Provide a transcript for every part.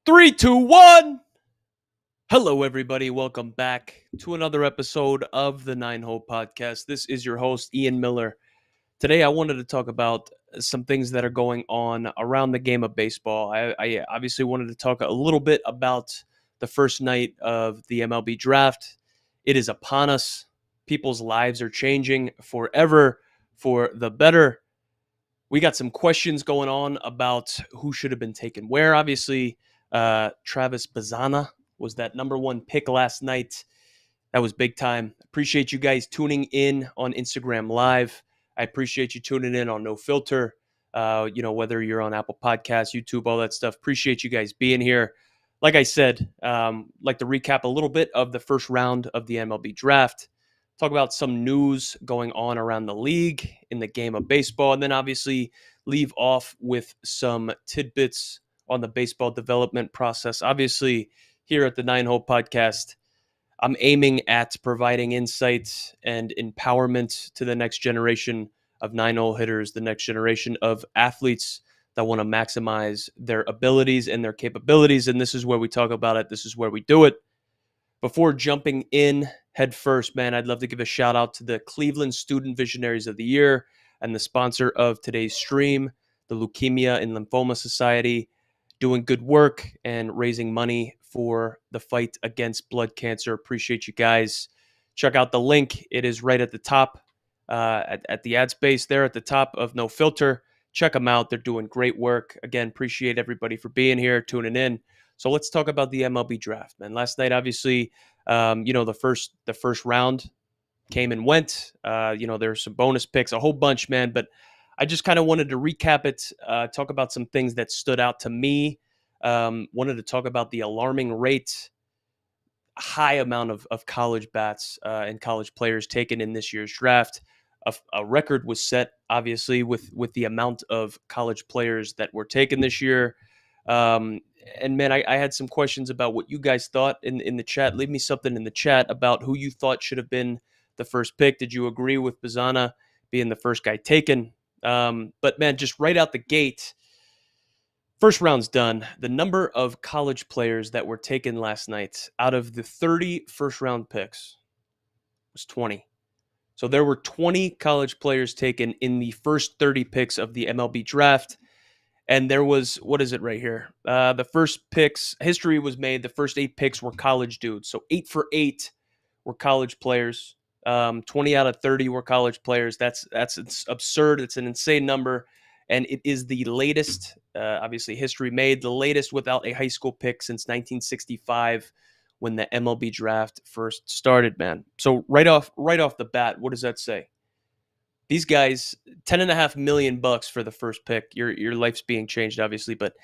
Three, two, one. Hello, everybody. Welcome back to another episode of the Nine Hole Podcast. This is your host, Ian Miller. Today, I wanted to talk about some things that are going on around the game of baseball. I obviously wanted to talk a little bit about the first night of the MLB Draft. It is upon us. People's lives are changing forever for the better. We got some questions going on about who should have been taken where. Obviously, Travis Bazzana was that number one pick last night. That was big time. Appreciate you guys tuning in on Instagram Live. I appreciate you tuning in on No Filter. Whether you're on Apple Podcasts, YouTube, all that stuff. Appreciate you guys being here. Like I said, like to recap a little bit of the first round of the MLB Draft. Talk about some news going on around the league in the game of baseball, and then obviously leave off with some tidbits on the baseball development process. Obviously, here at the Nine Hole Podcast, I'm aiming at providing insights and empowerment to the next generation of nine-hole hitters, the next generation of athletes that want to maximize their abilities and their capabilities, and this is where we talk about it. This is where we do it. Before jumping in head first, man, I'd love to give a shout out to the Cleveland Student Visionaries of the Year and the sponsor of today's stream, the Leukemia and Lymphoma Society, doing good work and raising money for the fight against blood cancer. Appreciate you guys. Check out the link. It is right at the top, at the ad space there at the top of No Filter. Check them out. They're doing great work. Again, appreciate everybody for being here, tuning in. So let's talk about the MLB Draft, man. Last night, obviously, the first round came and went. There were some bonus picks, a whole bunch, man. But I just kind of wanted to recap it, talk about some things that stood out to me. Wanted to talk about the alarming rate, high amount of college bats and college players taken in this year's draft. A record was set, obviously, with the amount of college players that were taken this year. And man, I had some questions about what you guys thought in the chat. Leave me something in the chat about who you thought should have been the first pick. Did you agree with Bazzana being the first guy taken? But man, just right out the gate, first round's done. The number of college players that were taken last night out of the 30 first round picks was 20. So there were 20 college players taken in the first 30 picks of the MLB Draft. And there was, what is it right here? The first picks, history was made. The first 8 picks were college dudes. So 8 for 8 were college players. 20 out of 30 were college players. That's absurd. It's an insane number. And it is the latest, obviously history made, the latest without a high school pick since 1965 when the MLB Draft first started, man. So right off the bat, what does that say? These guys, $10.5 million for the first pick. Your life's being changed, obviously, but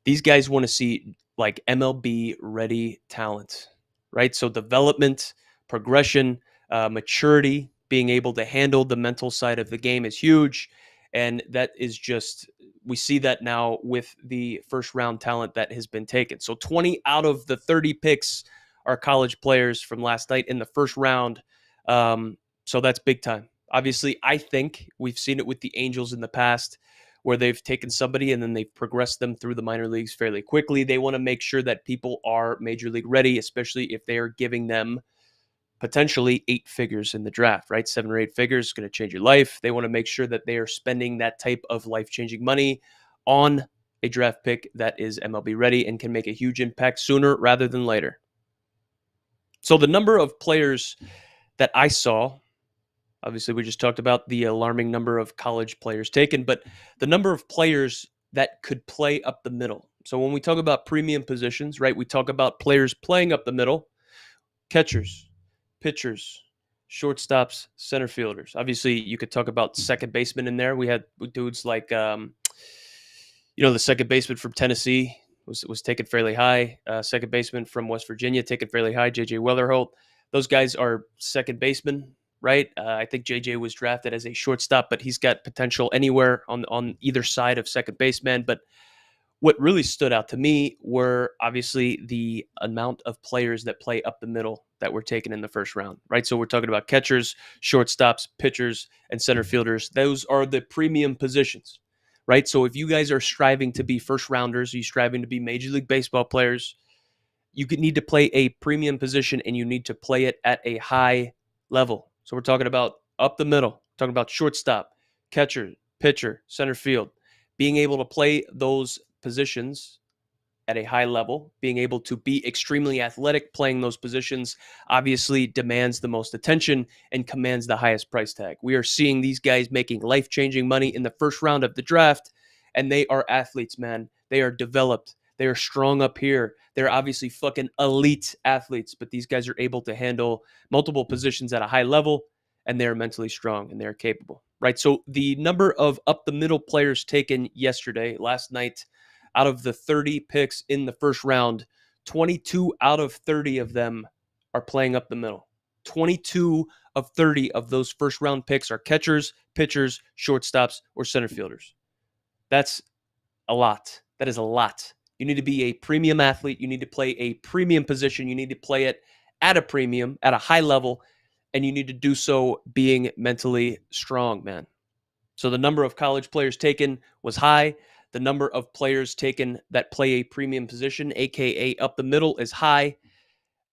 these guys want to see like MLB ready talent, right? So development, progression, maturity, being able to handle the mental side of the game is huge. And that is just, we see that now with the first round talent that has been taken. So 20 out of the 30 picks are college players from last night in the first round. So that's big time. Obviously, I think we've seen it with the Angels in the past where they've taken somebody and then they've progressed them through the minor leagues fairly quickly. They want to make sure that people are major league ready, especially if they are giving them potentially 8 figures in the draft, right? 7 or 8 figures is going to change your life. They want to make sure that they are spending that type of life-changing money on a draft pick that is MLB ready and can make a huge impact sooner rather than later. So the number of players that I saw, obviously, we just talked about the alarming number of college players taken, but the number of players that could play up the middle. So when we talk about premium positions, right, we talk about players playing up the middle, catchers, pitchers, shortstops, center fielders. Obviously, you could talk about second baseman in there. We had dudes like, the second baseman from Tennessee was taken fairly high. Second baseman from West Virginia taken fairly high, J.J. Weatherholt. Those guys are second basemen. Right, I think JJ was drafted as a shortstop, but he's got potential anywhere on either side of second baseman. But what really stood out to me were obviously the amount of players that play up the middle that were taken in the first round. Right, so we're talking about catchers, shortstops, pitchers, and center fielders. Those are the premium positions. right? So if you guys are striving to be first rounders, you striving to be Major League Baseball players, you need to play a premium position and you need to play it at a high level. So we're talking about up the middle, talking about shortstop, catcher, pitcher, center field, being able to play those positions at a high level, being able to be extremely athletic playing those positions obviously demands the most attention and commands the highest price tag. We are seeing these guys making life-changing money in the first round of the draft, and they are athletes, man. They are developed. They are strong up here. They're obviously fucking elite athletes, but these guys are able to handle multiple positions at a high level, and they're mentally strong and they're capable, right? So the number of up the middle players taken last night, out of the 30 picks in the first round, 22 out of 30 of them are playing up the middle. 22 of 30 of those first round picks are catchers, pitchers, shortstops, or center fielders. That's a lot. That is a lot. You need to be a premium athlete. You need to play a premium position. You need to play it at a premium, at a high level, and you need to do so being mentally strong, man. So the number of college players taken was high. The number of players taken that play a premium position, aka up the middle, is high.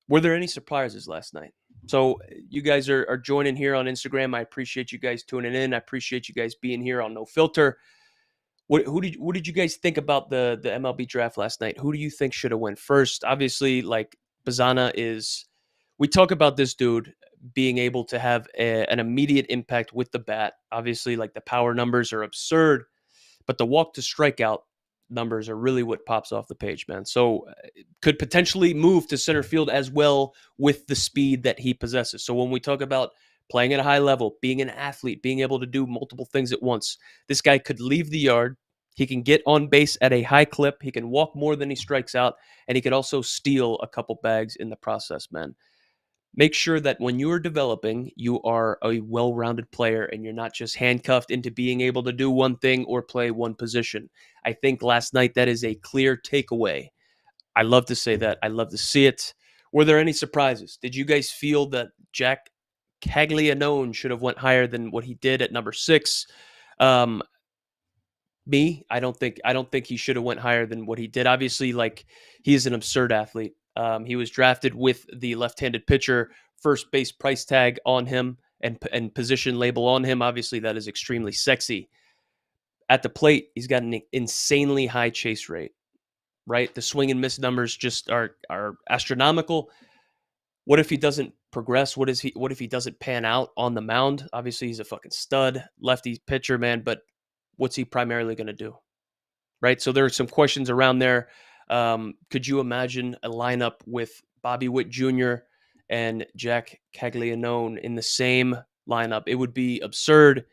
Were there any surprises last night? So you guys are joining here on Instagram. I appreciate you guys tuning in. I appreciate you guys being here on No Filter. What did you guys think about the MLB draft last night? Who do you think should have went first? Obviously, like Bazana is. We talk about this dude being able to have an immediate impact with the bat. Obviously, like the power numbers are absurd, but the walk to strikeout numbers are really what pops off the page, man. So could potentially move to center field as well with the speed that he possesses. So when we talk about playing at a high level, being an athlete, being able to do multiple things at once, this guy could leave the yard. He can get on base at a high clip. He can walk more than he strikes out, and he could also steal a couple bags in the process, man. Make sure that when you are developing, you are a well-rounded player and you're not just handcuffed into being able to do one thing or play one position. I think last night that is a clear takeaway. I love to say that. I love to see it. Were there any surprises? Did you guys feel that Jack Caglianone should have went higher than what he did at number 6? Um, I don't think he should have went higher than what he did. Obviously, like he is an absurd athlete. He was drafted with the left-handed pitcher first base price tag on him and position label on him. Obviously, that is extremely sexy. At the plate, he's got an insanely high chase rate. Right, the swing and miss numbers just are astronomical. What if he doesn't progress? What if he doesn't pan out on the mound? Obviously, he's a fucking stud lefty pitcher, man. But what's he primarily going to do? Right. So there are some questions around there. Could you imagine a lineup with Bobby Witt Jr. and Jack Caglianone in the same lineup? It would be absurd.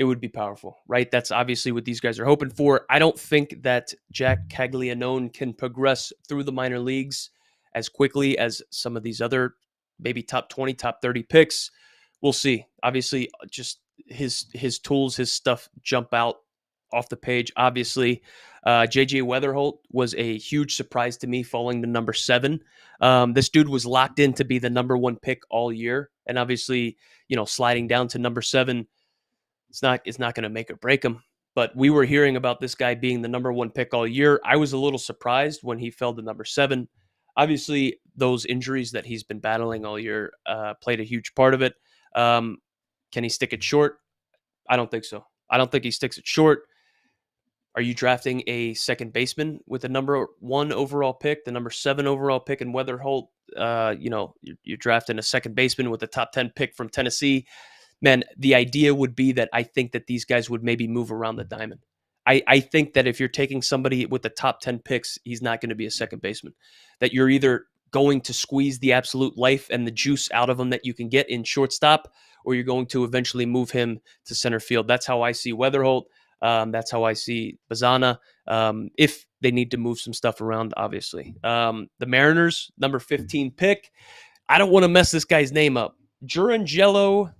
It would be powerful, right? That's obviously what these guys are hoping for. I don't think that Jack Caglianone can progress through the minor leagues as quickly as some of these other maybe top 20, top 30 picks. We'll see. Obviously, just his tools, his stuff jump out off the page. Obviously, JJ Weatherholt was a huge surprise to me, falling to number 7. This dude was locked in to be the number 1 pick all year, and obviously, sliding down to number 7, it's not going to make or break him. But we were hearing about this guy being the number 1 pick all year. I was a little surprised when he fell to number 7. Obviously, those injuries that he's been battling all year played a huge part of it. Can he stick it short? I don't think so. I don't think he sticks it short. Are you drafting a second baseman with the number 1 overall pick, the number 7 overall pick in Weatherholt? You're drafting a second baseman with a top 10 pick from Tennessee. Man, the idea would be that I think that these guys would maybe move around the diamond. I think that if you're taking somebody with the top 10 picks, he's not going to be a second baseman. That you're either going to squeeze the absolute life and the juice out of him that you can get in shortstop, or you're going to eventually move him to center field. That's how I see Weatherholt. That's how I see Bazana. If they need to move some stuff around, obviously. The Mariners, number 15 pick. I don't want to mess this guy's name up. Jurangelo.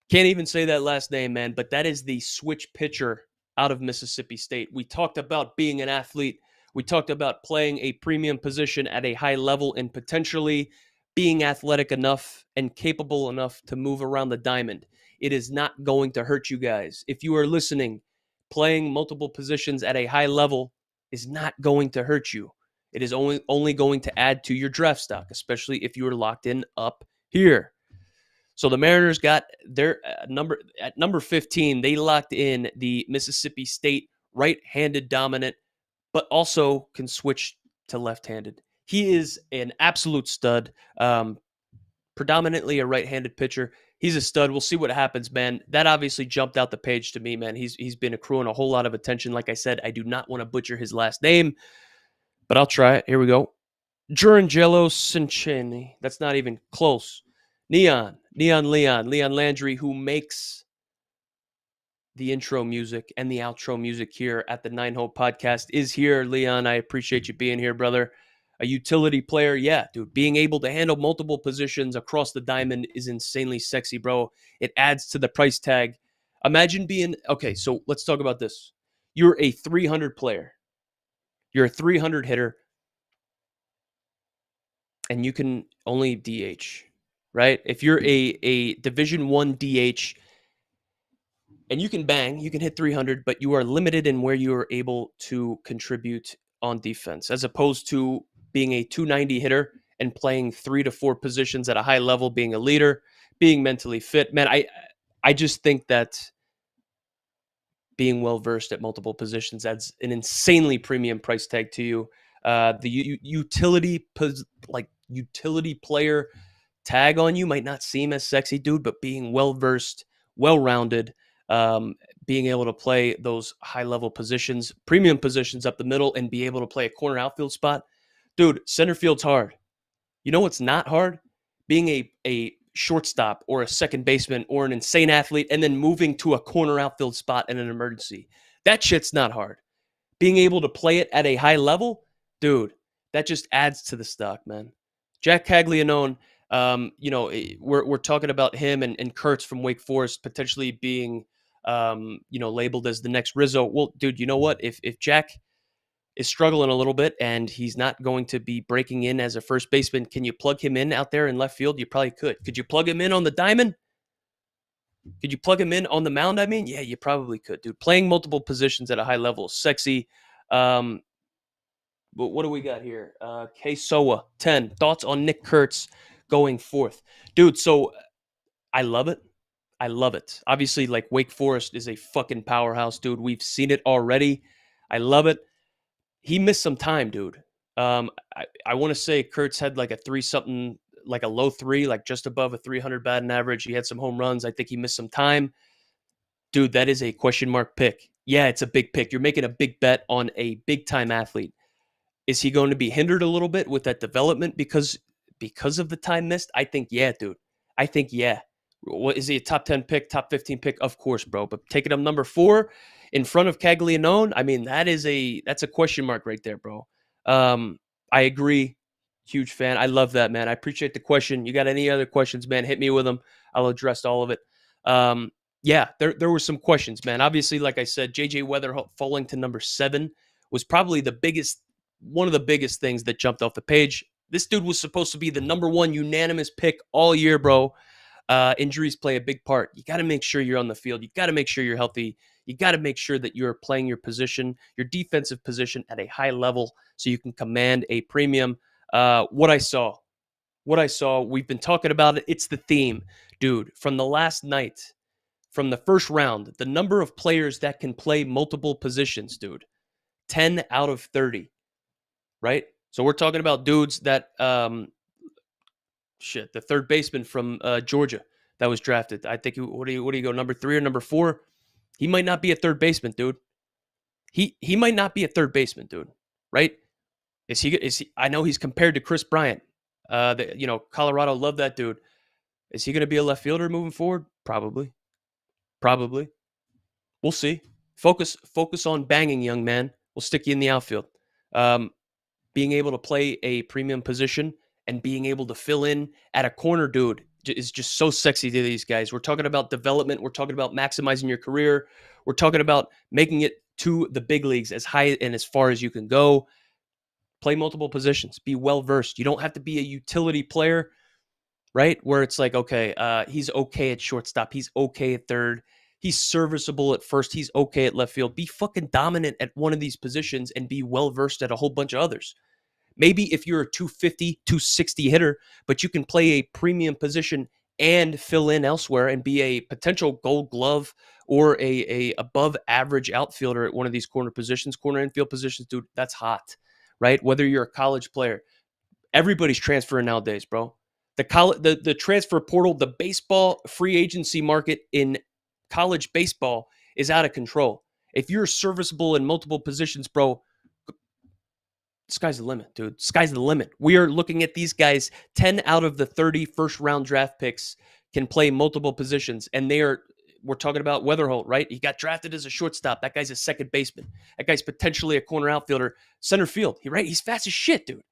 Can't even say that last name, man, but that is the switch pitcher out of Mississippi State. We talked about being an athlete. We talked about playing a premium position at a high level and potentially being athletic enough and capable enough to move around the diamond. It is not going to hurt you guys. If you are listening, playing multiple positions at a high level is not going to hurt you. It is only going to add to your draft stock, especially if you are locked in up here. So the Mariners got their number 15. They locked in the Mississippi State right-handed dominant, but also can switch to left-handed. He is an absolute stud. Predominantly a right-handed pitcher. He's a stud. We'll see what happens, man. That obviously jumped out the page to me, man. He's been accruing a whole lot of attention. Like I said, I do not want to butcher his last name, but I'll try it. Here we go. Jurangelo Cincheni. That's not even close. Leon Landry, who makes the intro music and the outro music here at the Nine Hole Podcast, is here. Leon, I appreciate you being here, brother. A utility player, yeah, dude. Being able to handle multiple positions across the diamond is insanely sexy, bro. It adds to the price tag. Imagine being, okay, so let's talk about this. You're a 300 player. You're a 300 hitter, and you can only DH, right? If you're a Division I DH, and you can bang, you can hit 300, but you are limited in where you are able to contribute on defense, as opposed to being a 290 hitter and playing 3 to 4 positions at a high level, being a leader, being mentally fit. Man, I just think that being well-versed at multiple positions adds an insanely premium price tag to you. The utility player tag on you might not seem as sexy, dude, but being well-versed, well-rounded, being able to play those high-level positions, premium positions up the middle, and be able to play a corner outfield spot. Dude, center field's hard. You know what's not hard? Being a shortstop or a second baseman or an insane athlete and then moving to a corner outfield spot in an emergency. That shit's not hard. Being able to play it at a high level, dude, that just adds to the stock, man. Jack Caglianone, we're talking about him and Kurtz from Wake Forest potentially being, labeled as the next Rizzo. Well, dude, you know what? If Jack is struggling a little bit and he's not going to be breaking in as a first baseman, can you plug him in out there in left field? You probably could. Could you plug him in on the diamond? Could you plug him in on the mound? I mean, yeah, you probably could, dude. Playing multiple positions at a high level is sexy. But what do we got here? K-Soa, 10. Thoughts on Nick Kurtz going forth? Dude, so I love it. I love it. Obviously, like, Wake Forest is a fucking powerhouse, dude. We've seen it already. I love it. He missed some time, dude. I want to say Kurtz had like a 3-something, like a low 3, like just above a 300 batting average. He had some home runs. I think he missed some time. Dude, that is a question mark pick. Yeah, it's a big pick. You're making a big bet on a big-time athlete. Is he going to be hindered a little bit with that development because of the time missed? I think, yeah, dude. I think, yeah. What is he, a top 10 pick, top 15 pick? Of course, bro. But taking him number 4 in front of Caglianone, I mean, that's a question mark right there, bro. I agree. Huge fan. I love that, man. I appreciate the question. You got any other questions, man? Hit me with them. I'll address all of it. Yeah, there were some questions, man. Obviously, like I said, JJ Weather falling to number 7 was probably one of the biggest things that jumped off the page. This dude was supposed to be the number 1 unanimous pick all year, bro. Injuries play a big part. You got to make sure you're on the field. You got to make sure you're healthy. You got to make sure that you're playing your position, your defensive position at a high level so you can command a premium. What I saw, we've been talking about it. It's the theme, dude. From the last night, from the first round, the number of players that can play multiple positions, dude, 10 out of 30, right? So we're talking about dudes that, the third baseman from Georgia that was drafted. I think, what do you go, number 3 or number 4? He might not be a third baseman, dude. He might not be a third baseman, dude, right? Is he? I know he's compared to Chris Bryant. Colorado loved that dude. Is he going to be a left fielder moving forward? Probably. We'll see. Focus on banging, young man. We'll stick you in the outfield. Being able to play a premium position and being able to fill in at a corner, dude, is just so sexy to these guys. We're talking about development. We're talking about maximizing your career. We're talking about making it to the big leagues as high and as far as you can go. Play multiple positions. Be well-versed. You don't have to be a utility player, right? Where it's like, okay, he's okay at shortstop. He's okay at third. He's serviceable at first. He's okay at left field. Be fucking dominant at one of these positions and be well versed at a whole bunch of others. Maybe if you're a 250, 260 hitter, but you can play a premium position and fill in elsewhere and be a potential gold glove or a above average outfielder at one of these corner infield positions, dude, that's hot, right? Whether you're a college player, everybody's transferring nowadays, bro. The transfer portal, the baseball free agency market in college baseball is out of control. If you're serviceable in multiple positions, bro, sky's the limit, dude. Sky's the limit. We are looking at these guys. 10 out of the 30 first round draft picks can play multiple positions, and we're talking about Weatherholt, right? He got drafted as a shortstop. That guy's a second baseman. That guy's potentially a corner outfielder, center field. He's fast as shit, dude.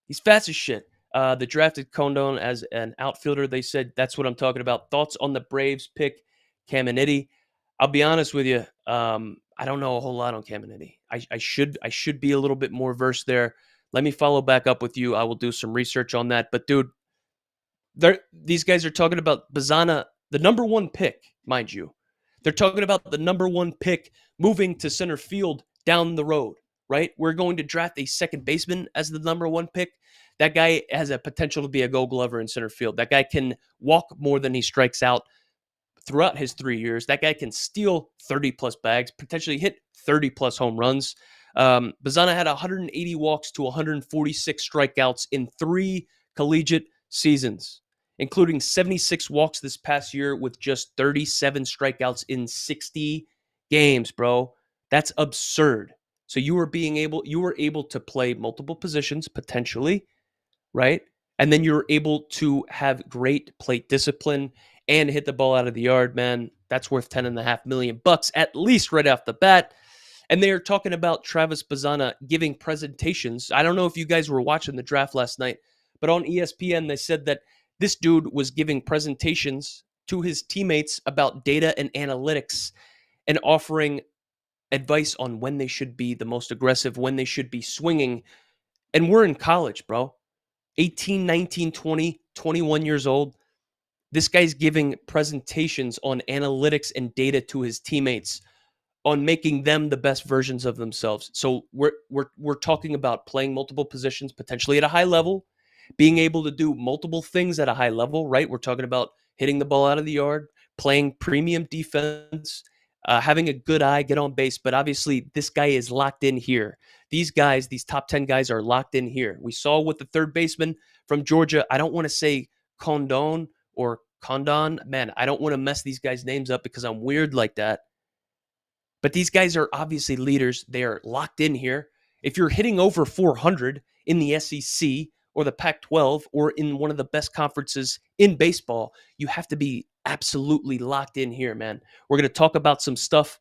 He's fast as shit. The drafted Condon as an outfielder. They said that's what I'm talking about. Thoughts on the Braves pick, Caminiti? I'll be honest with you. I don't know a whole lot on Caminiti. I should be a little bit more versed there. Let me follow back up with you. I will do some research on that. But dude, these guys are talking about Bazana, the number one pick, mind you. They're talking about the number one pick moving to center field down the road, right? We're going to draft a second baseman as the number one pick. That guy has a potential to be a gold glover in center field. That guy can walk more than he strikes out throughout his 3 years. That guy can steal 30 plus bags, potentially hit 30 plus home runs. Bazana had 180 walks to 146 strikeouts in 3 collegiate seasons, including 76 walks this past year with just 37 strikeouts in 60 games, bro. That's absurd. So you were able to play multiple positions potentially, right? And then you're able to have great plate discipline and hit the ball out of the yard, man. That's worth $10.5 million at least right off the bat. And they are talking about Travis Bazana giving presentations. I don't know if you guys were watching the draft last night, but on ESPN, they said that this dude was giving presentations to his teammates about data and analytics and offering advice on when they should be the most aggressive, when they should be swinging. And we're in college, bro. 18, 19, 20, 21 years old. This guy's giving presentations on analytics and data to his teammates on making them the best versions of themselves. So we're talking about playing multiple positions potentially at a high level, being able to do multiple things at a high level, right? We're talking about hitting the ball out of the yard, playing premium defense, having a good eye, get on base. But obviously, this guy is locked in here. These guys, these top 10 guys are locked in here. We saw with the third baseman from Georgia. I don't want to say Condon or Condon. Man, I don't want to mess these guys' names up because I'm weird like that. But these guys are obviously leaders. They are locked in here. If you're hitting over 400 in the SEC or the Pac-12 or in one of the best conferences in baseball, you have to be absolutely locked in here, man. We're going to talk about some stuff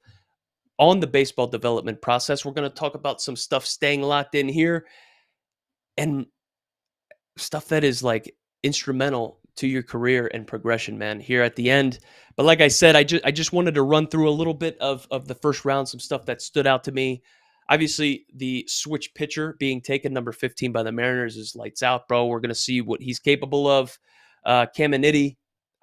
on the baseball development process. We're going to talk about some stuff staying locked in here and stuff that is like instrumental to your career and progression, man, here at the end. But like I said, I just wanted to run through a little bit of the first round, some stuff that stood out to me. Obviously, the switch pitcher being taken, number 15 by the Mariners, is lights out, bro. We're going to see what he's capable of. Caminiti,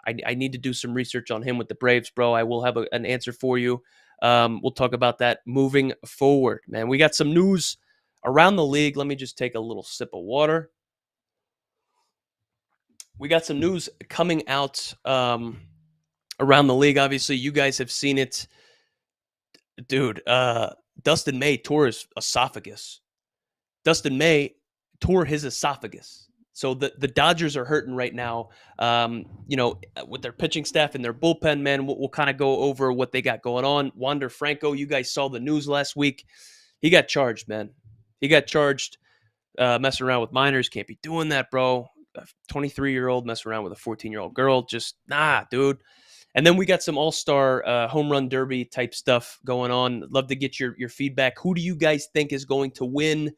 I need to do some research on him with the Braves, bro. I will have an answer for you. We'll talk about that moving forward, man. We got some news around the league. Let me just take a little sip of water. We got some news coming out around the league. Obviously, you guys have seen it. Dude, Dustin May tore his esophagus. Dustin May tore his esophagus. So the Dodgers are hurting right now, with their pitching staff and their bullpen, man. We'll kind of go over what they got going on. Wander Franco, you guys saw the news last week. He got charged, man. He got charged messing around with minors. Can't be doing that, bro. A 23-year-old messing around with a 14-year-old girl. Just, nah, dude. And then we got some all-star home run derby type stuff going on. Love to get your feedback. Who do you guys think is going to win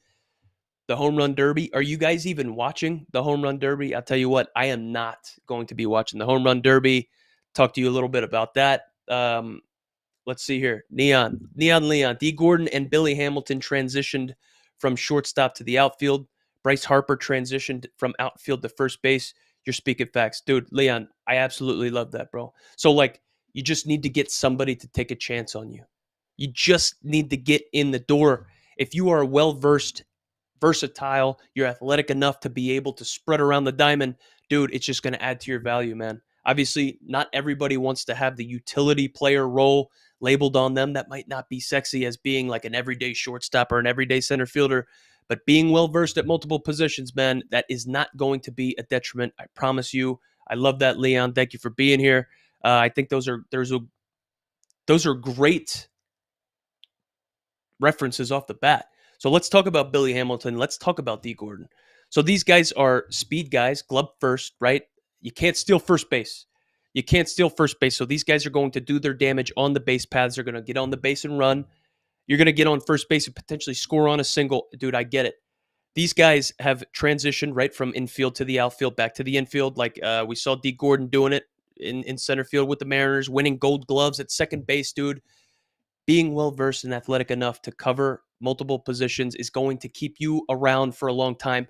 the home run derby? Are you guys even watching the home run derby? I'll tell you what, I am not going to be watching the home run derby. Talk to you a little bit about that. Let's see here. Neon Leon, D. Gordon and Billy Hamilton transitioned from shortstop to the outfield. Bryce Harper transitioned from outfield to first base. You're speaking facts. Dude, Leon, I absolutely love that, bro. So, like, You just need to get somebody to take a chance on you. You just need to get in the door. If you are well versed, versatile, you're athletic enough to be able to spread around the diamond, dude, it's just going to add to your value, man. Obviously, not everybody wants to have the utility player role labeled on them. That might not be sexy as being like an everyday shortstop or an everyday center fielder, but being well versed at multiple positions, man, that is not going to be a detriment. I promise you. I love that, Leon. Thank you for being here. I think those are great references off the bat. So let's talk about Billy Hamilton. Let's talk about D. Gordon. So these guys are speed guys, glove first, right? You can't steal first base. You can't steal first base. So these guys are going to do their damage on the base paths. They're going to get on the base and run. You're going to get on first base and potentially score on a single. Dude, I get it. These guys have transitioned right from infield to the outfield, back to the infield. Like we saw D. Gordon doing it in center field with the Mariners, winning gold gloves at second base, dude. Being well versed and athletic enough to cover multiple positions is going to keep you around for a long time.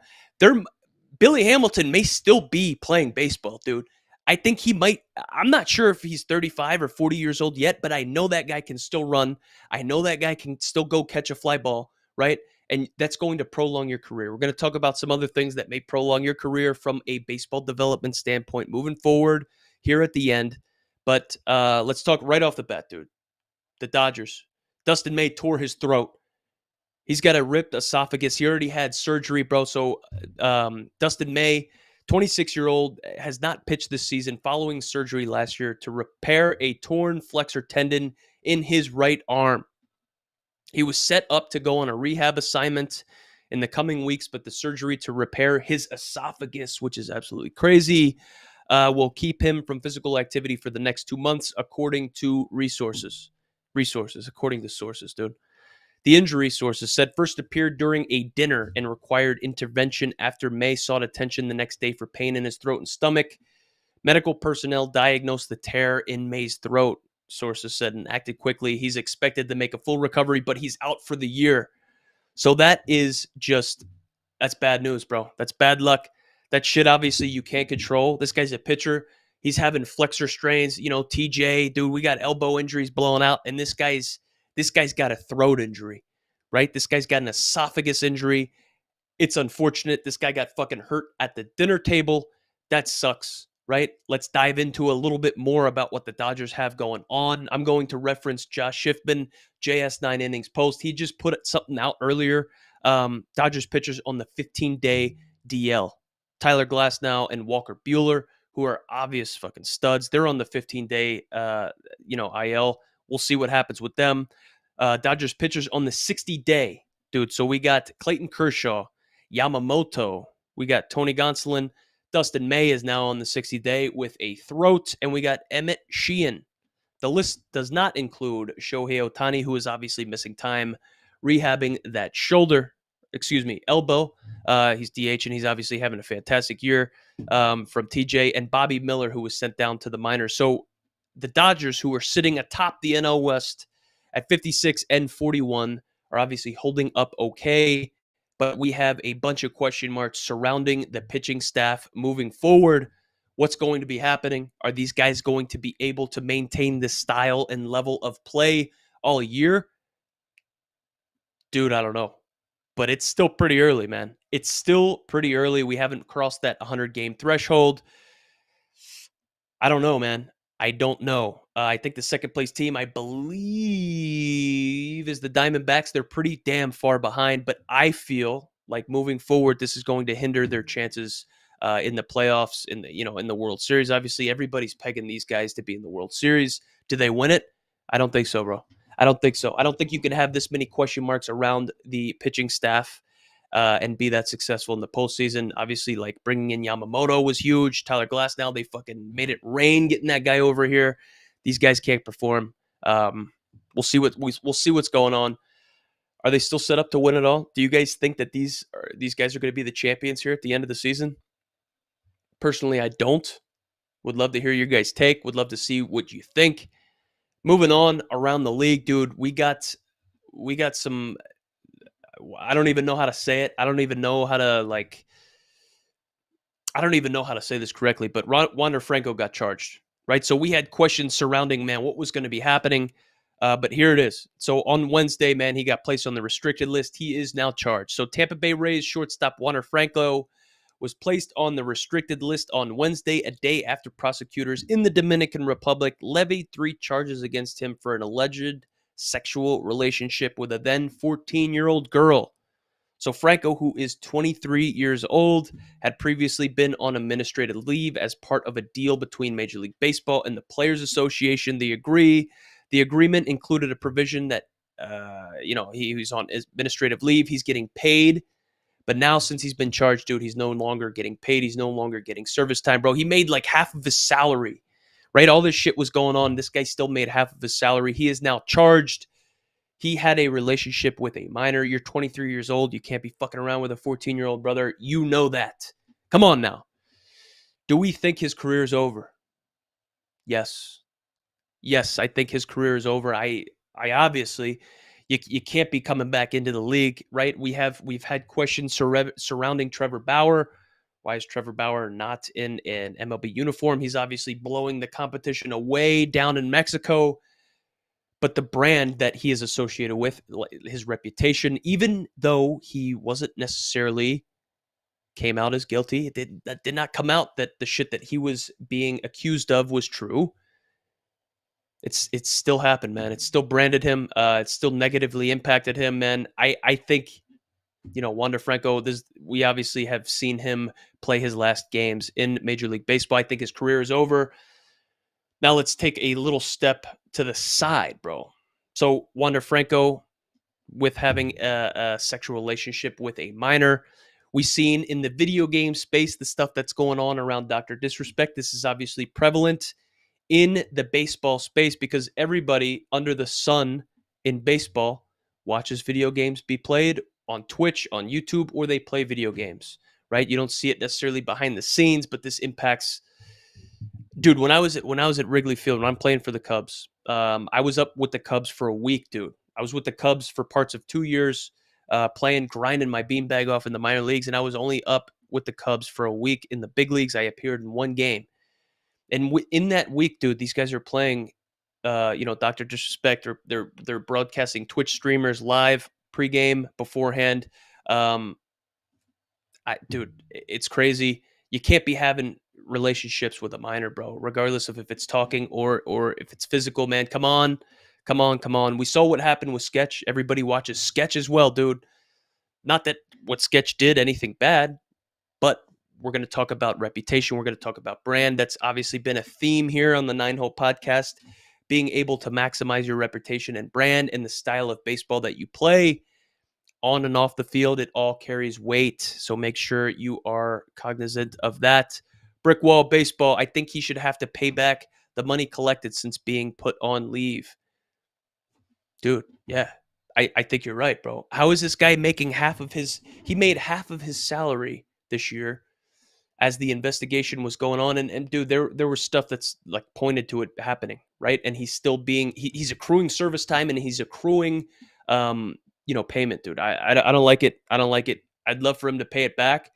Billy Hamilton may still be playing baseball, dude. I think he might. I'm not sure if he's 35 or 40 years old yet, but I know that guy can still run. I know that guy can still go catch a fly ball, right? And that's going to prolong your career. We're going to talk about some other things that may prolong your career from a baseball development standpoint moving forward here at the end. But let's talk right off the bat, dude. The Dodgers. Dustin May tore his throat. He's got a ripped esophagus. He already had surgery, bro. So Dustin May, 26-year-old, has not pitched this season following surgery last year to repair a torn flexor tendon in his right arm. He was set up to go on a rehab assignment in the coming weeks, but the surgery to repair his esophagus, which is absolutely crazy, will keep him from physical activity for the next 2 months, according to according to sources, dude. The injury, sources said, first appeared during a dinner and required intervention after May sought attention the next day for pain in his throat and stomach. Medical personnel diagnosed the tear in May's throat, sources said, and acted quickly. He's expected to make a full recovery, but he's out for the year. So that's bad news, bro. That's bad luck. That shit, obviously, you can't control. This guy's a pitcher. He's having flexor strains. TJ, dude, we got elbow injuries blowing out, and this guy's got a throat injury, right? This guy's got an esophagus injury. It's unfortunate. This guy got fucking hurt at the dinner table. That sucks, right? Let's dive into a little bit more about what the Dodgers have going on. I'm going to reference Josh Schiffman, JS9 Innings Post. He just put something out earlier. Dodgers pitchers on the 15-day DL. Tyler Glasnow and Walker Buehler, who are obvious fucking studs. They're on the 15-day, IL. We'll see what happens with them. Dodgers pitchers on the 60-day, dude. So we got Clayton Kershaw, Yamamoto. We got Tony Gonsolin. Dustin May is now on the 60-day with a throat. And we got Emmett Sheehan. The list does not include Shohei Ohtani, who is obviously missing time rehabbing that elbow. He's DH, and he's obviously having a fantastic year from TJ, and Bobby Miller, who was sent down to the minors. So the Dodgers, who are sitting atop the NL West at 56 and 41, are obviously holding up okay, but we have a bunch of question marks surrounding the pitching staff moving forward. What's going to be happening? Are these guys going to be able to maintain this style and level of play all year? Dude, I don't know. But it's still pretty early, man. It's still pretty early. We haven't crossed that 100-game threshold. I don't know, man. I don't know. I think the second-place team, I believe, is the Diamondbacks. They're pretty damn far behind, but I feel like moving forward, this is going to hinder their chances in the playoffs, in the World Series. Obviously, everybody's pegging these guys to be in the World Series. Do they win it? I don't think so, bro. I don't think so. I don't think you can have this many question marks around the pitching staff and be that successful in the postseason. Obviously, like bringing in Yamamoto was huge. Tyler Glasnow, they fucking made it rain getting that guy over here. These guys can't perform. We'll see what's going on. Are they still set up to win it all? Do you guys think that these guys are going to be the champions here at the end of the season? Personally, I don't. Would love to hear your guys' take. Would love to see what you think. Moving on around the league, dude, we got some. I don't even know how to say it. I don't even know how to say this correctly. But Wander Franco got charged. right? So we had questions surrounding, man, what was going to be happening. But here it is. So on Wednesday, man, he got placed on the restricted list. He is now charged. So Tampa Bay Rays shortstop Wander Franco was placed on the restricted list on Wednesday, a day after prosecutors in the Dominican Republic levied 3 charges against him for an alleged sexual relationship with a then 14-year-old girl. So Franco, who is 23 years old, had previously been on administrative leave as part of a deal between Major League Baseball and the Players Association. The agreement included a provision that, he was on administrative leave. He's getting paid. But now, since he's been charged, dude, he's no longer getting paid. He's no longer getting service time, bro. He made like half of his salary, right? All this shit was going on. This guy still made half of his salary. He is now charged. He had a relationship with a minor. You're 23 years old. You can't be fucking around with a 14-year-old brother. You know that. Come on now. Do we think his career is over? Yes. Yes, I think his career is over. I obviously, you can't be coming back into the league, right? We've had questions surrounding Trevor Bauer. Why is Trevor Bauer not in an MLB uniform? He's obviously blowing the competition away down in Mexico. But the brand that he is associated with, his reputation, even though he wasn't necessarily came out as guilty, that did not come out that the shit that he was being accused of was true. It's still happened, man. It's still branded him. It's still negatively impacted him, man. I think, Wander Franco, we obviously have seen him play his last games in Major League Baseball. I think his career is over. Now let's take a little step to the side, bro. So Wander Franco, with having a sexual relationship with a minor, we've seen in the video game space the stuff that's going on around Dr. Disrespect. This is obviously prevalent in the baseball space because everybody under the sun in baseball watches video games be played on Twitch, on YouTube, or they play video games, right? You don't see it necessarily behind the scenes, but this impacts. Dude, when I was at Wrigley Field, when I'm playing for the Cubs, I was up with the Cubs for a week, dude. I was with the Cubs for parts of 2 years, grinding my beanbag off in the minor leagues, and I was only up with the Cubs for a week in the big leagues. I appeared in one game, and in that week, dude, these guys are playing, Dr. Disrespect. Or they're broadcasting Twitch streamers live pregame beforehand. Dude, it's crazy. You can't be having relationships with a minor, bro, regardless of if it's talking or if it's physical, man. Come on. We saw what happened with Sketch. Everybody watches Sketch as well, dude. Not that what Sketch did anything bad, but we're going to talk about reputation. We're going to talk about brand. That's obviously been a theme here on the 9-Hole podcast, being able to maximize your reputation and brand and the style of baseball that you play. On and off the field, it all carries weight. So make sure you are cognizant of that. Brick wall baseball, I think he should have to pay back the money collected since being put on leave. Dude, yeah, I think you're right, bro. How is this guy making he made half of his salary this year as the investigation was going on. And dude, there was stuff that's like pointed to it happening, right? And he's still he's accruing service time and he's accruing, payment, dude. I don't like it. I'd love for him to pay it back.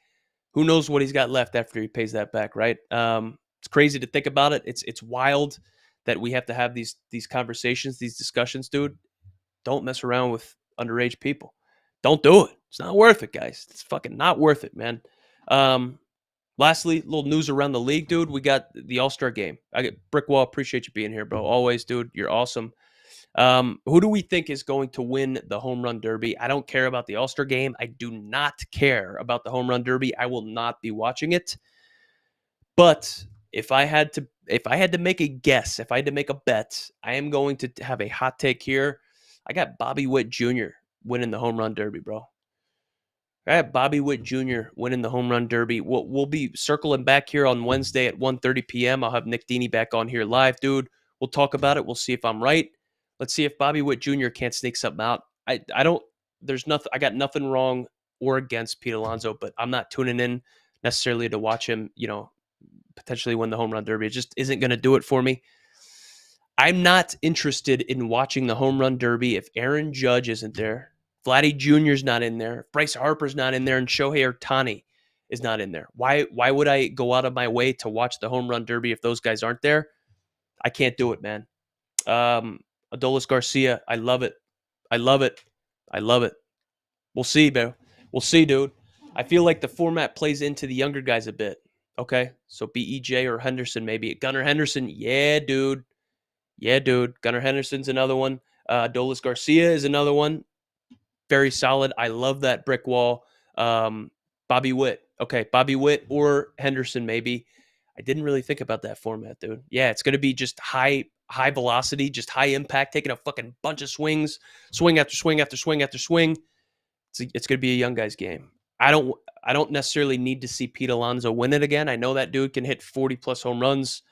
Who knows what he's got left after he pays that back, right? It's crazy to think about it. It's wild that we have to have these conversations, these discussions, dude. Don't mess around with underage people. Don't do it. It's not worth it, guys. It's fucking not worth it, man. Lastly, little news around the league, dude. We got the All-Star game. I get Brickwall. Appreciate you being here, bro. Always, dude. You're awesome. Who do we think is going to win the home run derby? I don't care about the All-Star game. I do not care about the home run derby. I will not be watching it. But if I had to make a guess, if I had to make a bet, I am going to have a hot take here. I got Bobby Witt Jr. winning the home run derby, bro. I got Bobby Witt Jr. winning the home run derby. We'll be circling back here on Wednesday at 1:30 p.m. I'll have Nick Deeney back on here live, dude. We'll talk about it. We'll see if I'm right. Let's see if Bobby Witt Jr. can't sneak something out. I got nothing wrong or against Pete Alonso, but I'm not tuning in necessarily to watch him, potentially win the home run derby. It just isn't going to do it for me. I'm not interested in watching the home run derby if Aaron Judge isn't there, Vladdy Jr.'s not in there, if Bryce Harper's not in there, and Shohei Ohtani is not in there. Why would I go out of my way to watch the home run derby if those guys aren't there? I can't do it, man. Adolis Garcia, I love it. I love it. I love it. We'll see, bro. We'll see, dude. I feel like the format plays into the younger guys a bit. Okay, so BEJ or Henderson maybe. Gunnar Henderson, yeah, dude. Yeah, dude. Gunnar Henderson's another one. Adolis Garcia is another one. Very solid. I love that brick wall. Um, Bobby Witt. Okay, Bobby Witt or Henderson maybe. I didn't really think about that format, dude. Yeah, it's going to be just high velocity, just high impact, taking a fucking bunch of swings, swing after swing after swing after swing. It's going to be a young guy's game. I don't necessarily need to see Pete Alonso win it again. I know that dude can hit 40 plus home runs.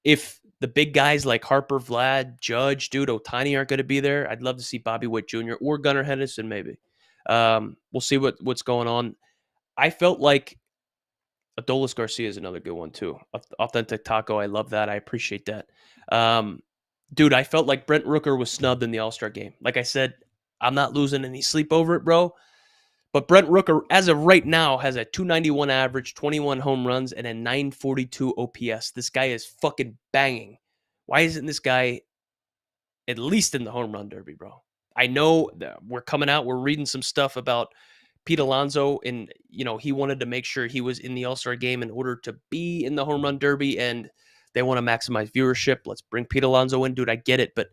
If the big guys like Harper, Vlad, Judge, dude, Otani aren't going to be there, I'd love to see Bobby Witt Jr. or Gunnar Henderson maybe. We'll see what's going on. I felt like Adolis Garcia is another good one too. Authentic Taco, I love that. I appreciate that. Dude, I felt like Brent Rooker was snubbed in the All-Star game. Like I said, I'm not losing any sleep over it, bro. But Brent Rooker, as of right now, has a 291 average, 21 home runs, and a 942 OPS. This guy is fucking banging. Why isn't this guy at least in the home run derby, bro? I know that we're coming out, we're reading some stuff about Pete Alonso, and he wanted to make sure he was in the All-Star game in order to be in the home run derby, and they want to maximize viewership. Let's bring Pete Alonso in, dude. I get it, but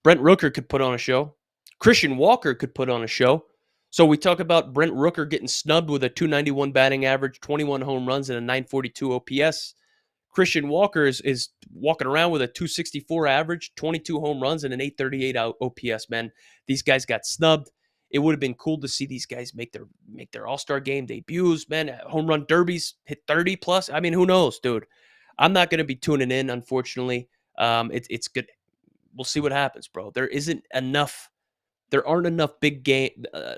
Brent Rooker could put on a show. Christian Walker could put on a show. So we talk about Brent Rooker getting snubbed with a 291 batting average, 21 home runs, and a 942 OPS. Christian Walker is walking around with a 264 average, 22 home runs, and an 838 OPS, man. These guys got snubbed. It would have been cool to see these guys make their All-Star game debuts, man. Home run derbies, hit 30 plus. I mean, who knows, dude? I'm not going to be tuning in, unfortunately. It's good. We'll see what happens, bro. There aren't enough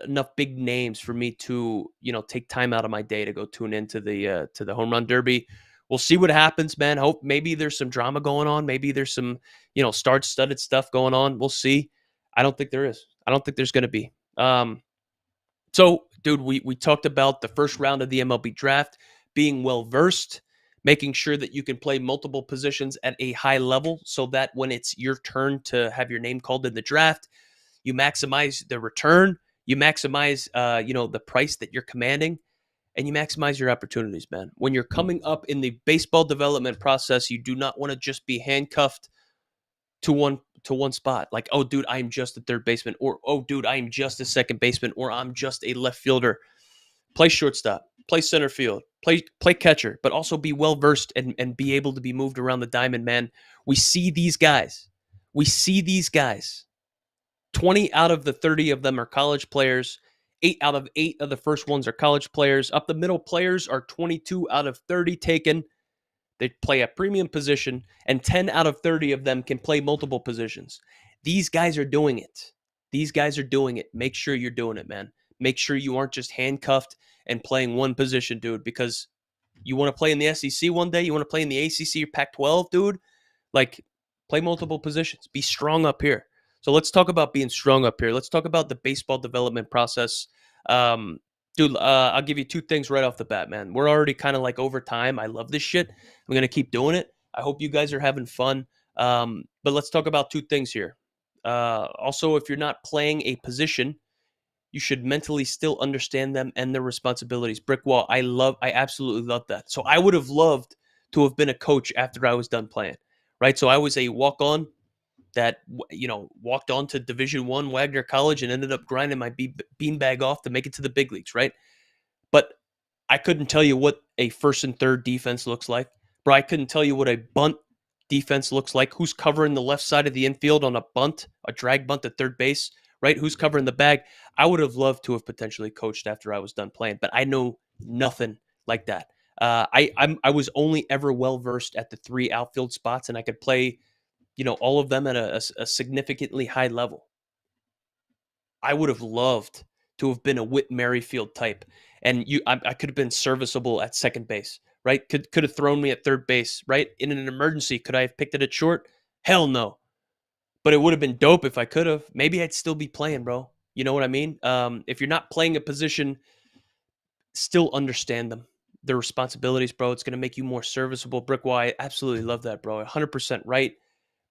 enough big names for me to take time out of my day to go tune into the home run derby. We'll see what happens, man. Hope maybe there's some drama going on. Maybe there's some star-studded stuff going on. We'll see. I don't think there is. I don't think there's going to be. So, dude, we talked about the first round of the MLB draft, being well versed, making sure that you can play multiple positions at a high level, so that when it's your turn to have your name called in the draft, you maximize the return, you maximize the price that you're commanding, and you maximize your opportunities, man. When you're coming up in the baseball development process, you do not want to just be handcuffed to one spot. Like, oh, dude, I'm just a third baseman, or oh, dude, I'm just a second baseman, or I'm just a left fielder. Play shortstop, play center field, play catcher, but also be well versed and be able to be moved around the diamond, man. We see these guys. 20 out of the 30 of them are college players. 8 out of 8 of the first ones are college players. Up the middle players are 22 out of 30 taken. They play a premium position, and 10 out of 30 of them can play multiple positions. These guys are doing it. Make sure you're doing it, man. Make sure you aren't just handcuffed and playing one position, dude, because you want to play in the SEC one day, you want to play in the ACC or Pac-12, dude. Like, play multiple positions. Be strong up here. So let's talk about being strong up here. Let's talk about the baseball development process. Dude, I'll give you 2 things right off the bat, man. We're already kind of like over time. I love this shit. I'm going to keep doing it. I hope you guys are having fun. But let's talk about 2 things here. Also, if you're not playing a position, you should mentally still understand them and their responsibilities. Brick wall. I absolutely love that. So I would have loved to have been a coach after I was done playing, right? So I was a walk-on that walked on to Division I Wagner College and ended up grinding my beanbag off to make it to the big leagues, right? But I couldn't tell you what a first and third defense looks like. Bro, I couldn't tell you what a bunt defense looks like. Who's covering the left side of the infield on a bunt, a drag bunt at third base, right? Who's covering the bag? I would have loved to have potentially coached after I was done playing, but I know nothing like that. I was only ever well-versed at the 3 outfield spots, and I could play all of them at a significantly high level. I would have loved to have been a Whit Merrifield type, and I could have been serviceable at second base, right? Could have thrown me at third base, right? In an emergency, could I have picked it at short? Hell no. But it would have been dope if I could have. Maybe I'd still be playing, bro. You know what I mean? If you're not playing a position, still understand them. their responsibilities, bro. It's going to make you more serviceable. Brick Y, absolutely love that, bro. 100% right.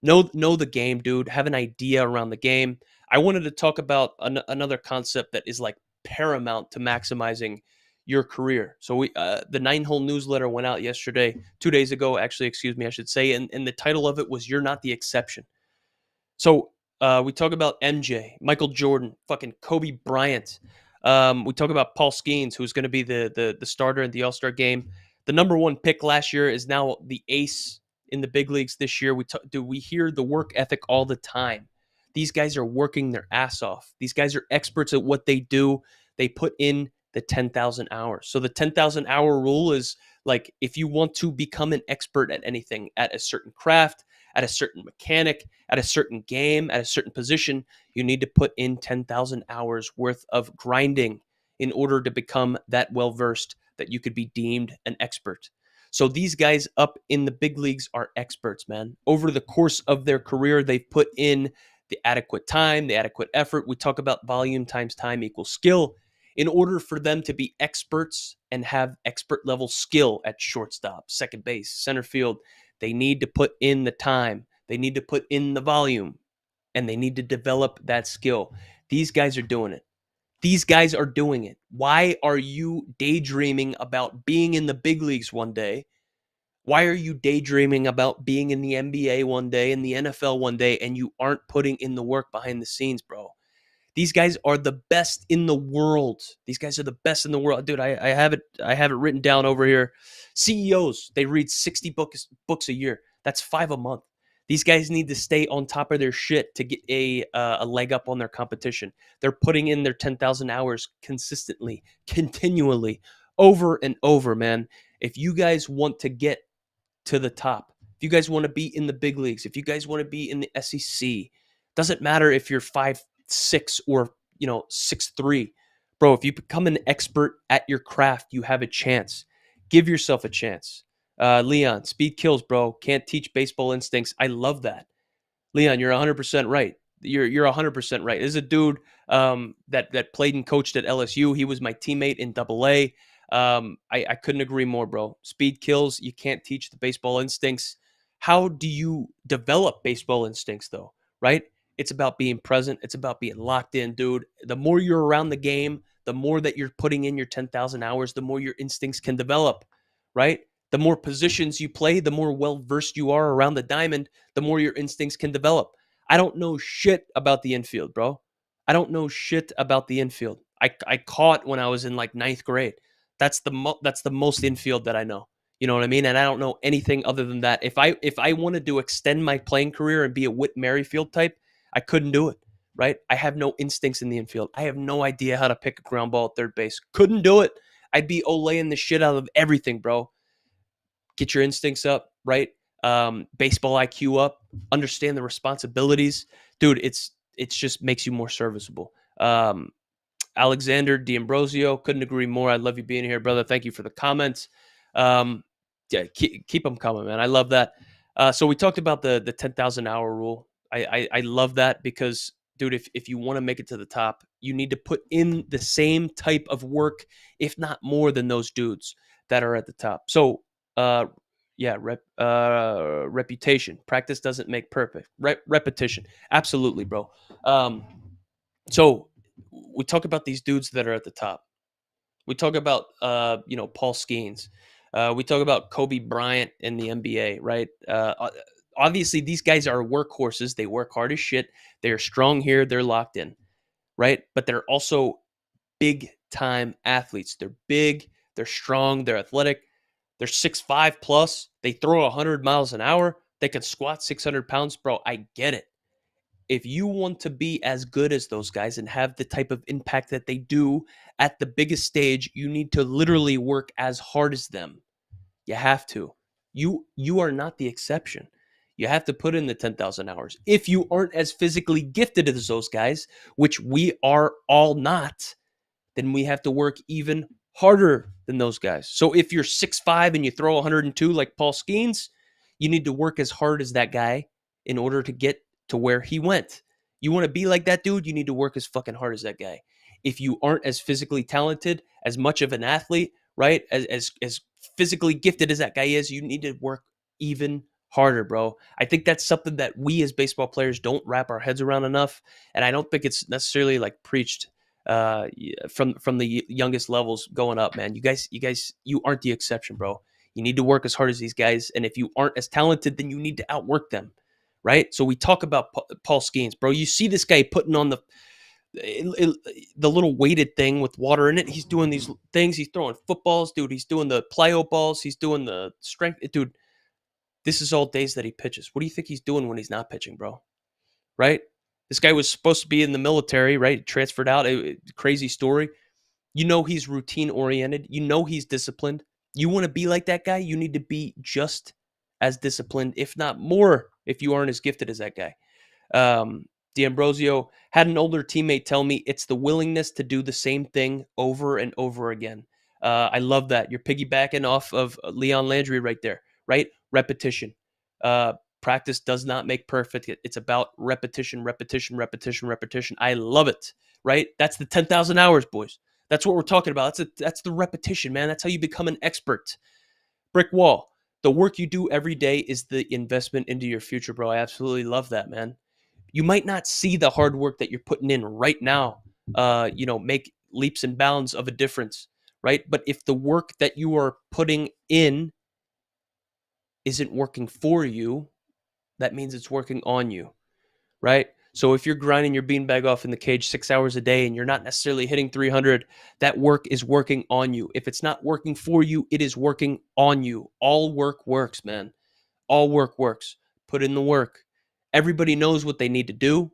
Know the game, dude. Have an idea around the game. I wanted to talk about another concept that is like paramount to maximizing your career. So the 9 hole newsletter went out yesterday, 2 days ago, actually, excuse me, I should say, and the title of it was "You're Not the Exception." So we talk about MJ, Michael Jordan, fucking Kobe Bryant. We talk about Paul Skeens, who's going to be the starter in the All-Star game. The number one pick last year is now the ace in the big leagues this year. We hear the work ethic all the time. These guys are working their ass off. These guys are experts at what they do. They put in the 10,000 hours. So the 10,000 hour rule is like, if you want to become an expert at anything, at a certain craft, at a certain mechanic, at a certain game, at a certain position, you need to put in 10,000 hours worth of grinding in order to become that well versed that you could be deemed an expert. So these guys up in the big leagues are experts, man. Over the course of their career, they've put in the adequate time, the adequate effort. We talk about volume times time equals skill. In order for them to be experts and have expert level skill at shortstop, second base, center field, they need to put in the time. They need to put in the volume, and they need to develop that skill. These guys are doing it. These guys are doing it. Why are you daydreaming about being in the big leagues one day? Why are you daydreaming about being in the NBA one day, in the NFL one day, and you aren't putting in the work behind the scenes, bro? These guys are the best in the world. These guys are the best in the world, dude. I have it. I have it written down over here. CEOs, they read 60 books a year. That's 5 a month. These guys need to stay on top of their shit to get a leg up on their competition. They're putting in their 10,000 hours consistently, continually, over and over, man. If you guys want to get to the top, if you guys want to be in the big leagues, if you guys want to be in the SEC, doesn't matter if you're 5'6" or 6'3", bro. If you become an expert at your craft, you have a chance. Give yourself a chance. Leon, speed kills, bro. Can't teach baseball instincts. I love that. Leon, you're 100% right. You're 100% right. There's a dude that played and coached at LSU. He was my teammate in AA. I couldn't agree more, bro. Speed kills. You can't teach the baseball instincts. How do you develop baseball instincts, though? Right? It's about being present. It's about being locked in, dude. The more you're around the game, the more that you're putting in your 10,000 hours, the more your instincts can develop, right? The more positions you play, the more well-versed you are around the diamond, the more your instincts can develop. I don't know shit about the infield, bro. I don't know shit about the infield. I caught when I was in like ninth grade. That's the most infield that I know. You know what I mean? And I don't know anything other than that. If I wanted to extend my playing career and be a Whit Merrifield type, I couldn't do it, right? I have no instincts in the infield. I have no idea how to pick a ground ball at third base. Couldn't do it. I'd be Olaying the shit out of everything, bro. Get your instincts up, right? Baseball IQ up. Understand the responsibilities, dude. It's just makes you more serviceable. Alexander D'Ambrosio, couldn't agree more. I love you being here, brother. Thank you for the comments. Yeah, keep them coming, man. I love that. So we talked about the 10,000 hour rule. I love that because, dude, if you want to make it to the top, you need to put in the same type of work, if not more than those dudes that are at the top. So, yeah, reputation. Practice doesn't make perfect. Repetition. Absolutely, bro. So we talk about these dudes that are at the top. We talk about Paul Skeens. We talk about Kobe Bryant in the NBA, right? Obviously, these guys are workhorses. They work hard as shit. They are strong here. They're locked in, right? But they're also big time athletes. They're big. They're strong. They're athletic. They're 6'5" plus. They throw 100 miles an hour. They can squat 600 pounds, bro. I get it. If you want to be as good as those guys and have the type of impact that they do at the biggest stage, you need to literally work as hard as them. You have to. You are not the exception. You have to put in the 10,000 hours. If you aren't as physically gifted as those guys, which we are all not, then we have to work even harder than those guys. So if you're 6'5" and you throw 102 like Paul Skeens, you need to work as hard as that guy in order to get to where he went. You want to be like that dude, you need to work as fucking hard as that guy. If you aren't as physically talented, as much of an athlete, right? As physically gifted as that guy is, you need to work even harder, bro. I think that's something that we as baseball players don't wrap our heads around enough, and I don't think it's necessarily like preached from the youngest levels going up, man. You aren't the exception, bro. You need to work as hard as these guys, and if you aren't as talented, then you need to outwork them, right? So we talk about Paul Skeens, bro. You see this guy putting on the little weighted thing with water in it. He's doing these things. He's throwing footballs, dude. He's doing the plyo balls. He's doing the strength, dude. This is all days that he pitches. What do you think he's doing when he's not pitching, bro? Right? This guy was supposed to be in the military, right? Transferred out. Crazy story. You know he's routine oriented. You know he's disciplined. You want to be like that guy? You need to be just as disciplined, if not more, if you aren't as gifted as that guy. D'Ambrosio had an older teammate tell me it's the willingness to do the same thing over and over again. I love that. You're piggybacking off of Leon Landry right there, right? Repetition. Practice does not make perfect. It's about repetition, repetition, repetition, repetition. I love it, right? That's the 10,000 hours, boys. That's what we're talking about. That's the repetition, man. That's how you become an expert. Brick wall. The work you do every day is the investment into your future, bro. I absolutely love that, man. You might not see the hard work that you're putting in right now, make leaps and bounds of a difference, right? But if the work that you are putting in isn't working for you, that means it's working on you, right? So if you're grinding your beanbag off in the cage 6 hours a day and you're not necessarily hitting 300, that work is working on you. If it's not working for you, it is working on you. All work works, man. All work works. Put in the work. Everybody knows what they need to do.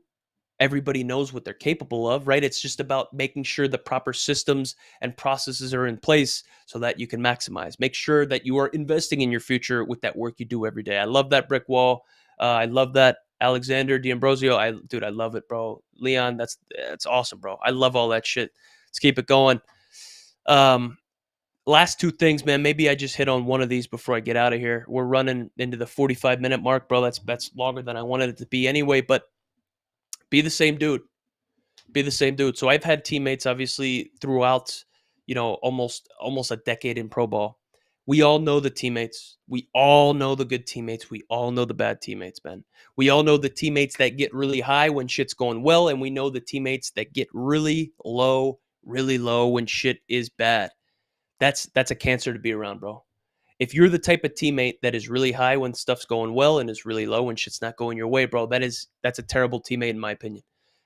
Everybody knows what they're capable of, right? It's just about making sure the proper systems and processes are in place so that you can maximize. Make sure that you are investing in your future with that work you do every day. I love that brick wall. I love that. Alexander D'Ambrosio, I love it, bro. Leon, that's awesome, bro. I love all that shit. Let's keep it going. Last two things, man. Maybe I just hit on one of these before I get out of here. We're running into the 45-minute mark, bro. That's longer than I wanted it to be anyway, but be the same dude. Be the same dude. So I've had teammates obviously throughout, almost a decade in pro ball. We all know the teammates. We all know the good teammates. We all know the bad teammates, man. We all know the teammates that get really high when shit's going well, and we know the teammates that get really low when shit is bad. That's a cancer to be around, bro. If you're the type of teammate that is really high when stuff's going well and is really low when shit's not going your way, bro, that's a terrible teammate in my opinion,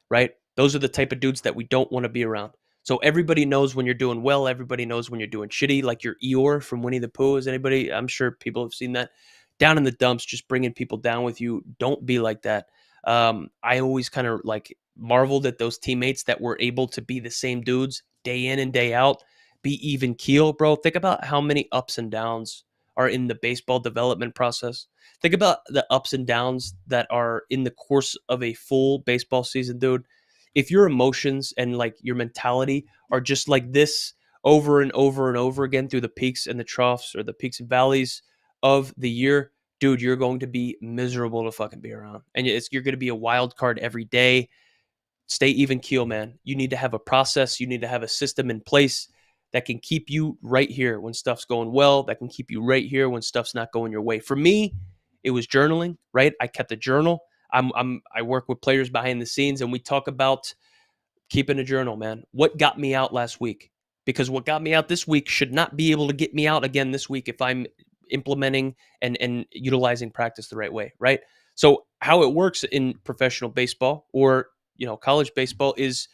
right? Those are the type of dudes that we don't want to be around. So everybody knows when you're doing well. Everybody knows when you're doing shitty, like your Eeyore from Winnie the Pooh. Is anybody? I'm sure people have seen that. Down in the dumps, just bringing people down with you. Don't be like that. I always kind of like marveled at those teammates that were able to be the same dudes day in and day out, be even keel, bro. Think about how many ups and downs are in the baseball development process. Think about the ups and downs that are in the course of a full baseball season, dude. If your emotions and like your mentality are just like this over and over and over again through the peaks and the troughs or the peaks and valleys of the year, dude, you're going to be miserable to fucking be around. And you're going to be a wild card every day. Stay even keel, man. You need to have a process. You need to have a system in place that can keep you right here when stuff's going well, that can keep you right here when stuff's not going your way. For me, it was journaling, right? I kept a journal. I work with players behind the scenes, and we talk about keeping a journal, man. What got me out last week? Because what got me out this week should not be able to get me out again this week if I'm implementing and utilizing practice the right way, right? So how it works in professional baseball or college baseball is,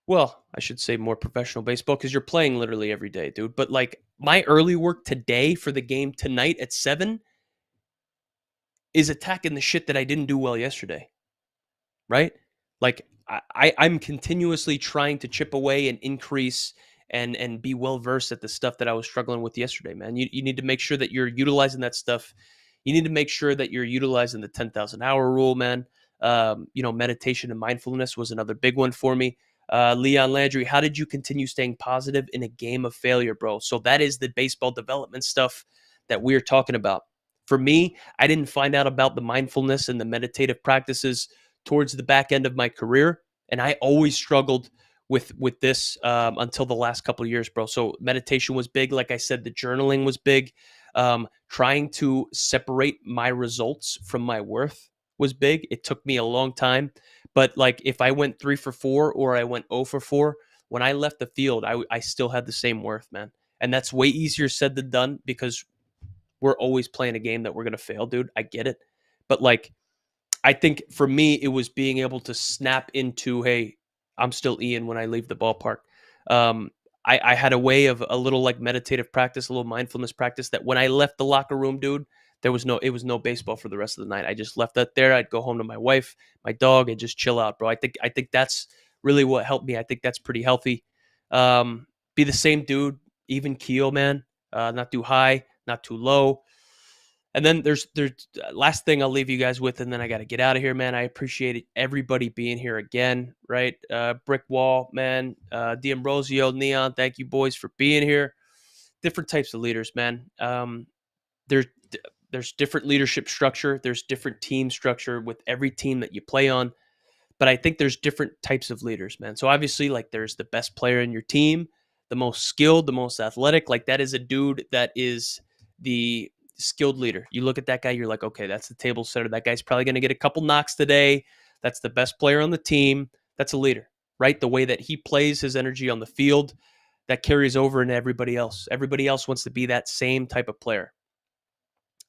well, I should say more professional baseball because you're playing literally every day, dude. But like my early work today for the game tonight at 7 is attacking the shit that I didn't do well yesterday, right? Like I'm continuously trying to chip away and increase and be well versed at the stuff that I was struggling with yesterday, man. You need to make sure that you're utilizing that stuff. You need to make sure that you're utilizing the 10,000 hour rule, man. Meditation and mindfulness was another big one for me. Leon Landry, how did you continue staying positive in a game of failure, bro? So that is the baseball development stuff that we're talking about. For me, I didn't find out about the mindfulness and the meditative practices towards the back end of my career. And I always struggled with this until the last couple of years, bro. So meditation was big. Like I said, the journaling was big. Trying to separate my results from my worth was big. It took me a long time, but like if I went 3 for 4 or I went 0 for 4, when I left the field, I still had the same worth, man. And that's way easier said than done because we're always playing a game that we're gonna fail, dude. I get it, but like I think for me, it was being able to snap into, hey, I'm still Ian when I leave the ballpark. Um, I had a way of a little like meditative practice, a little mindfulness practice that when I left the locker room, dude, it was no baseball for the rest of the night. I just left that there. I'd go home to my wife, my dog, and just chill out, bro. I think that's really what helped me. I think that's pretty healthy. Be the same dude, even keel, man. Not too high, not too low. And then there's last thing I'll leave you guys with, and then I got to get out of here, man. I appreciate everybody being here again, right? Brick Wall, man, D'Ambrosio, Neon, thank you boys for being here. Different types of leaders, man. There's there's different leadership structure. There's different team structure with every team that you play on. But I think there's different types of leaders, man. So obviously, like there's the best player in your team, the most skilled, the most athletic. Like that is a dude that is the skilled leader. You look at that guy, you're like, okay, that's the table setter. That guy's probably going to get a couple knocks today. That's the best player on the team. That's a leader, right? The way that he plays his energy on the field, that carries over into everybody else. Everybody else wants to be that same type of player.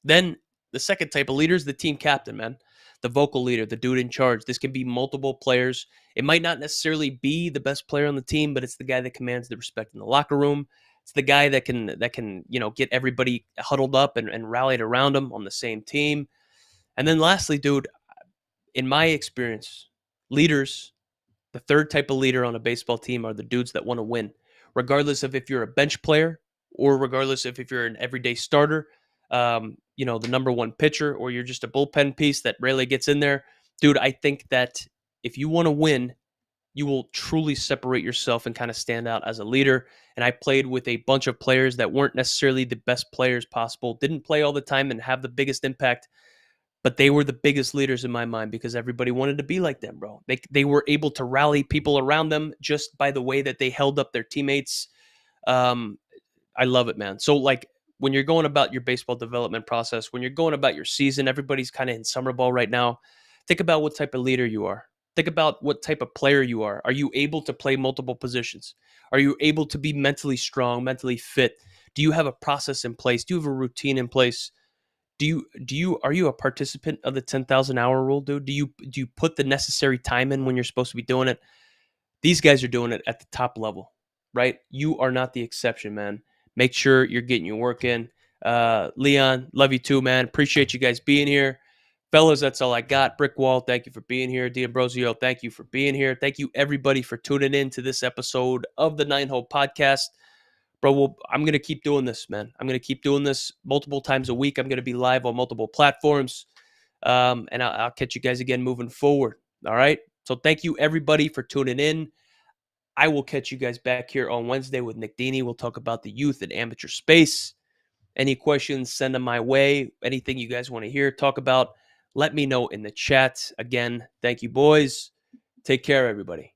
Then the second type of leader is the team captain, man. The vocal leader, the dude in charge. This can be multiple players. It might not necessarily be the best player on the team, but it's the guy that commands the respect in the locker room. It's the guy that can get everybody huddled up and rallied around him on the same team. And then lastly, dude, in my experience, leaders, the third type of leader on a baseball team are the dudes that want to win, regardless of if you're a bench player or regardless of if you're an everyday starter, the number one pitcher, or you're just a bullpen piece that rarely gets in there. Dude, I think that if you want to win, you will truly separate yourself and kind of stand out as a leader. And I played with a bunch of players that weren't necessarily the best players possible, didn't play all the time and have the biggest impact, but they were the biggest leaders in my mind because everybody wanted to be like them, bro. They were able to rally people around them just by the way that they held up their teammates. I love it, man. So like when you're going about your baseball development process, when you're going about your season, everybody's kind of in summer ball right now. Think about what type of leader you are. Think about what type of player you are. Are you able to play multiple positions? Are you able to be mentally strong, mentally fit? Do you have a process in place? Do you have a routine in place? Are you a participant of the 10,000 hour rule, dude? Do you put the necessary time in when you're supposed to be doing it? These guys are doing it at the top level, right? You are not the exception, man. Make sure you're getting your work in. Leon, love you too, man. Appreciate you guys being here. Fellas, that's all I got. Brick Wall, thank you for being here. D'Ambrosio, thank you for being here. Thank you, everybody, for tuning in to this episode of the Nine Hole Podcast. Bro, I'm going to keep doing this, man. I'm going to keep doing this multiple times a week. I'm going to be live on multiple platforms. And I'll catch you guys again moving forward. All right? So thank you, everybody, for tuning in. I will catch you guys back here on Wednesday with Nick Dini. We'll talk about the youth and amateur space. Any questions, send them my way. Anything you guys want to hear, talk about, let me know in the chat. Again, thank you, boys. Take care, everybody.